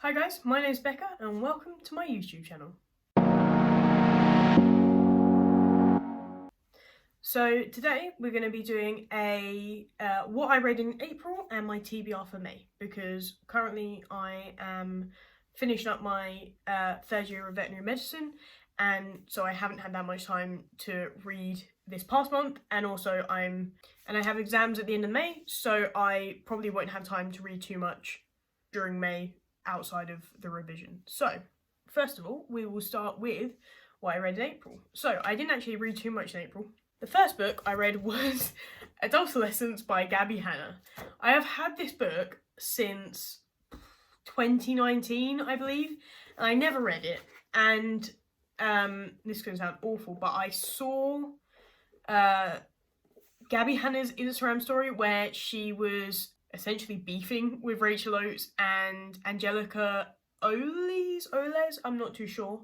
Hi guys, my name is Becca and welcome to my YouTube channel. So today we're going to be doing a what I read in April and my TBR for May, because currently I am finishing up my third year of veterinary medicine, and so I haven't had that much time to read this past month, and also I have exams at the end of May, so I probably won't have time to read too much during May outside of the revision. So first of all, we will start with what I read in April. So I didn't actually read too much in April. The first book I read was Adolescence by Gabby Hanna. I have had this book since 2019, I believe, and I never read it. And this is going to sound awful, but I saw Gabby Hanna's Instagram story where she was essentially beefing with Rachel Oates and Angelica Oles, I'm not too sure,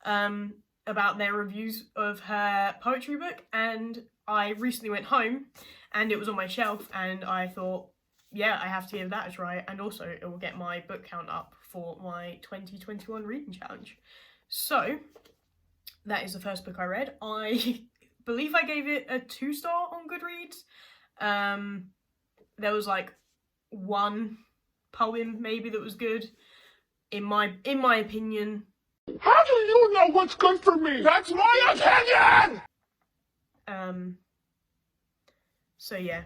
about their reviews of her poetry book, and I recently went home and it was on my shelf and I thought, yeah, I have to give that a try, and also it will get my book count up for my 2021 reading challenge. So that is the first book I read. I believe I gave it a 2-star on Goodreads. There was like one poem maybe that was good in my opinion. How do you know what's good for me? That's my opinion! So yeah,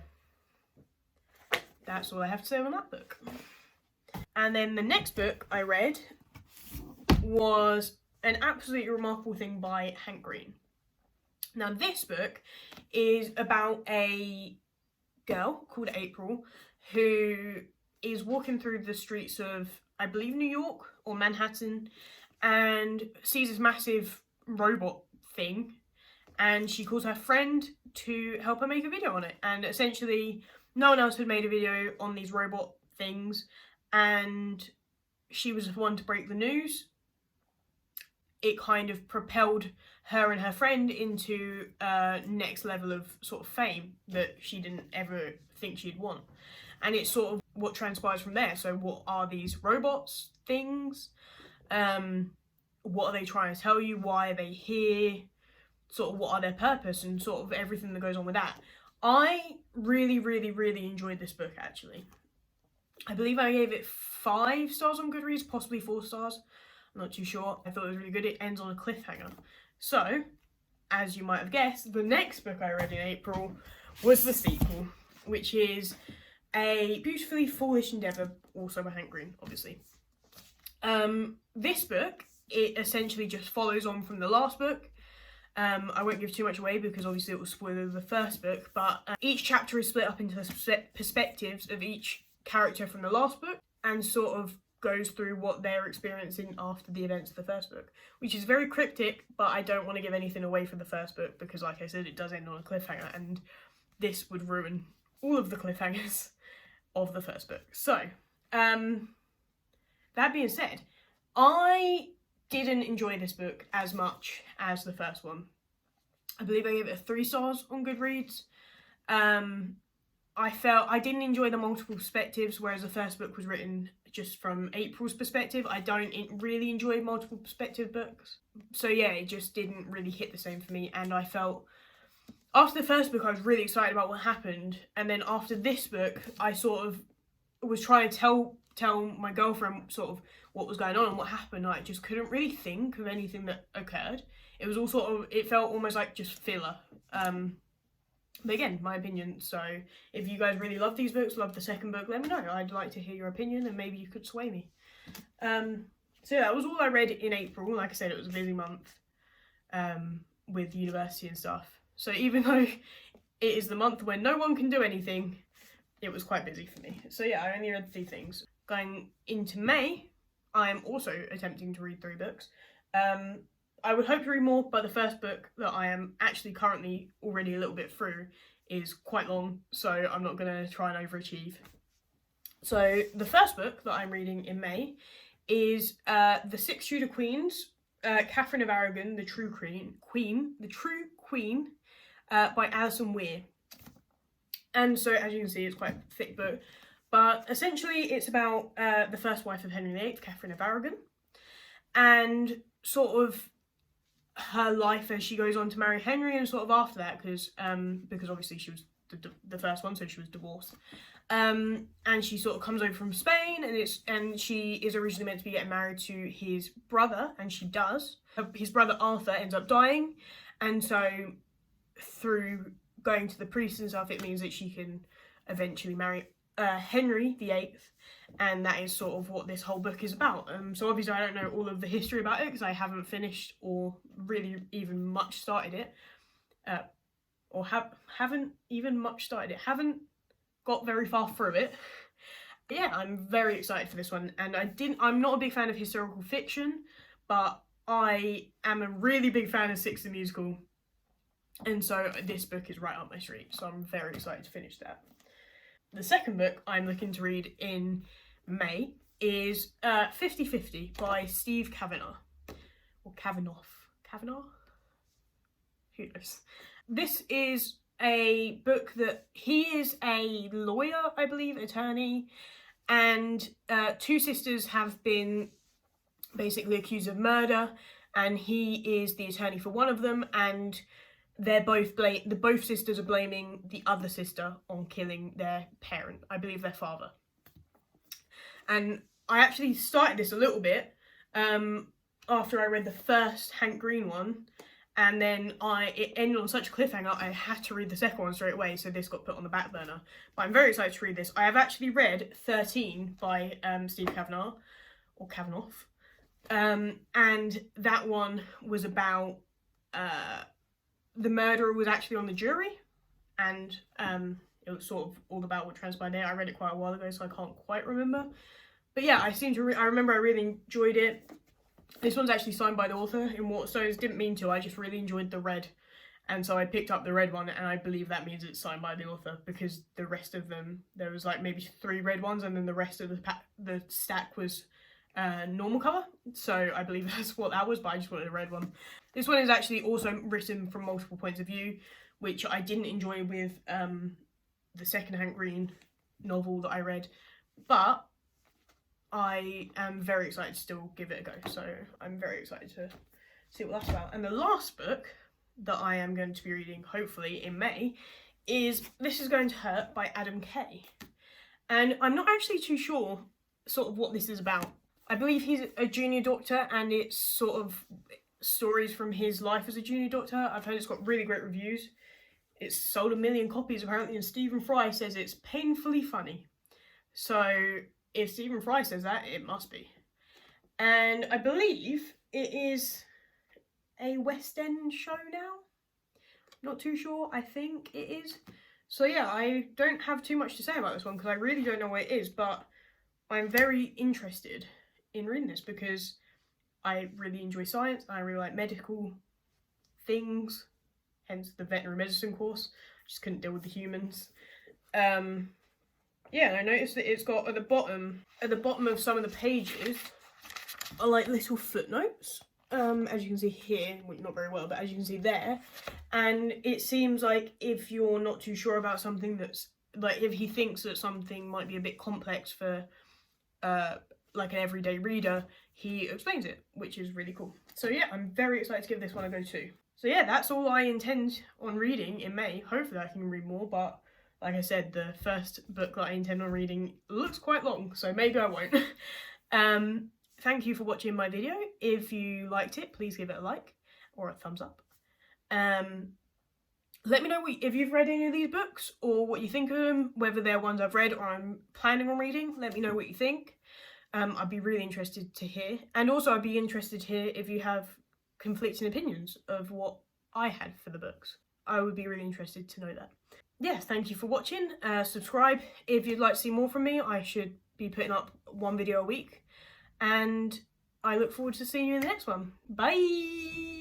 that's all I have to say on that book. And then the next book I read was An Absolutely Remarkable Thing by Hank Green. Now this book is about a girl called April who is walking through the streets of, I believe, New York or Manhattan, and sees this massive robot thing, and she calls her friend to help her make a video on it. And essentially no one else had made a video on these robot things, and she was the one to break the news. It kind of propelled her and her friend into a next level of sort of fame that she didn't ever think she'd want. And it's sort of what transpires from there. So what are these robots things? What are they trying to tell you? Why are they here? Sort of what are their purpose, and sort of everything that goes on with that. I really enjoyed this book, actually. I believe I gave it 5 stars on Goodreads, possibly 4 stars. I'm not too sure. I thought it was really good. It ends on a cliffhanger. So, as you might have guessed, the next book I read in April was the sequel, which is A Beautifully Foolish Endeavour, also by Hank Green, obviously. This book, it essentially just follows on from the last book. I won't give too much away because obviously it will spoil the first book, but each chapter is split up into the perspectives of each character from the last book, and sort of goes through what they're experiencing after the events of the first book, which is very cryptic, but I don't want to give anything away from the first book because, like I said, it does end on a cliffhanger, and this would ruin all of the cliffhangers of the first book. So, that being said, I didn't enjoy this book as much as the first one. I believe I gave it 3 stars on Goodreads. I felt I didn't enjoy the multiple perspectives, whereas the first book was written just from April's perspective. I don't really enjoy multiple perspective books. So yeah, it just didn't really hit the same for me, and I felt after the first book I was really excited about what happened, and then after this book I sort of was trying to tell my girlfriend sort of what was going on and what happened. I just couldn't really think of anything that occurred. It was all sort of, it felt almost like just filler. But again, my opinion. So if you guys really love these books, love the second book, let me know. I'd like to hear your opinion and maybe you could sway me. So yeah, that was all I read in April. Like I said, it was a busy month with university and stuff. So even though it is the month when no one can do anything, it was quite busy for me. So yeah, I only read 3 things. Going into May, I am also attempting to read 3 books. I would hope to read more, but the first book that I am actually currently already a little bit through is quite long, so I'm not going to try and overachieve. So the first book that I'm reading in May is The Six Tudor Queens, Catherine of Aragon, the True Queen, by Alison Weir. And so, as you can see, it's quite a thick book. But essentially it's about the first wife of Henry VIII, Catherine of Aragon, and sort of her life as she goes on to marry Henry, and sort of after that, because obviously she was the first one, so she was divorced. And she sort of comes over from Spain, and she is originally meant to be getting married to his brother, and she does. His brother Arthur ends up dying, and so through going to the priest and stuff, it means that she can eventually marry Henry VIII, and that is sort of what this whole book is about. So obviously I don't know all of the history about it because I haven't finished or really even much started it, haven't even much started it, haven't got very far through it. But yeah, I'm very excited for this one, and I'm not a big fan of historical fiction, but I am a really big fan of Six the Musical, and so this book is right up my street, so I'm very excited to finish that. The second book I'm looking to read in May is 50/50 by Steve Kavanaugh. Or Kavanaugh? Who knows? This is a book that he is a lawyer, I believe, attorney, and two sisters have been basically accused of murder, and he is the attorney for one of them, and both sisters are blaming the other sister on killing their parent, I believe their father. And I actually started this a little bit after I read the first Hank Green one, and then it ended on such a cliffhanger I had to read the second one straight away, so this got put on the back burner. But I'm very excited to read this. I have actually read 13 by Steve Kavanaugh, or Kavanaugh, and that one was about the murderer was actually on the jury, and it was sort of all about what transpired there. I read it quite a while ago, so I can't quite remember. But yeah, I remember I really enjoyed it. This one's actually signed by the author in Waterstones. Didn't mean to, I just really enjoyed the red. And so I picked up the red one, and I believe that means it's signed by the author, because the rest of them, there was like maybe 3 red ones, and then the rest of the stack was normal cover. So I believe that's what that was, but I just wanted a red one. This one is actually also written from multiple points of view, which I didn't enjoy with the second Hank Green novel that I read, but I am very excited to still give it a go, so I'm very excited to see what that's about. And the last book that I am going to be reading, hopefully in May, is This Is Going to Hurt by Adam Kay. And I'm not actually too sure sort of what this is about. I believe he's a junior doctor, and it's sort of stories from his life as a junior doctor. I've heard it's got really great reviews. It's sold 1 million copies apparently, and Stephen Fry says it's painfully funny. So if Stephen Fry says that, it must be. And I believe it is a West End show now. Not too sure, I think it is. So yeah, I don't have too much to say about this one because I really don't know what it is, but I'm very interested in reading this because I really enjoy science, and I really like medical things, hence the veterinary medicine course. I just couldn't deal with the humans. Yeah, and I noticed that it's got at the bottom of some of the pages are like little footnotes, as you can see here, well, not very well, but as you can see there. And it seems like if you're not too sure about something, that's like if he thinks that something might be a bit complex for like an everyday reader, he explains it, which is really cool. So yeah, I'm very excited to give this one a go too. So yeah, that's all I intend on reading in May. Hopefully I can read more, but like I said, the first book that I intend on reading looks quite long, so maybe I won't. Thank you for watching my video. If you liked it, please give it a like or a thumbs up. Let me know if you've read any of these books or what you think of them, whether they're ones I've read or I'm planning on reading. Let me know what you think. I'd be really interested to hear. And also I'd be interested to hear if you have conflicting opinions of what I had for the books. I would be really interested to know that. Yeah, thank you for watching. Subscribe if you'd like to see more from me. I should be putting up 1 video a week. And I look forward to seeing you in the next one. Bye!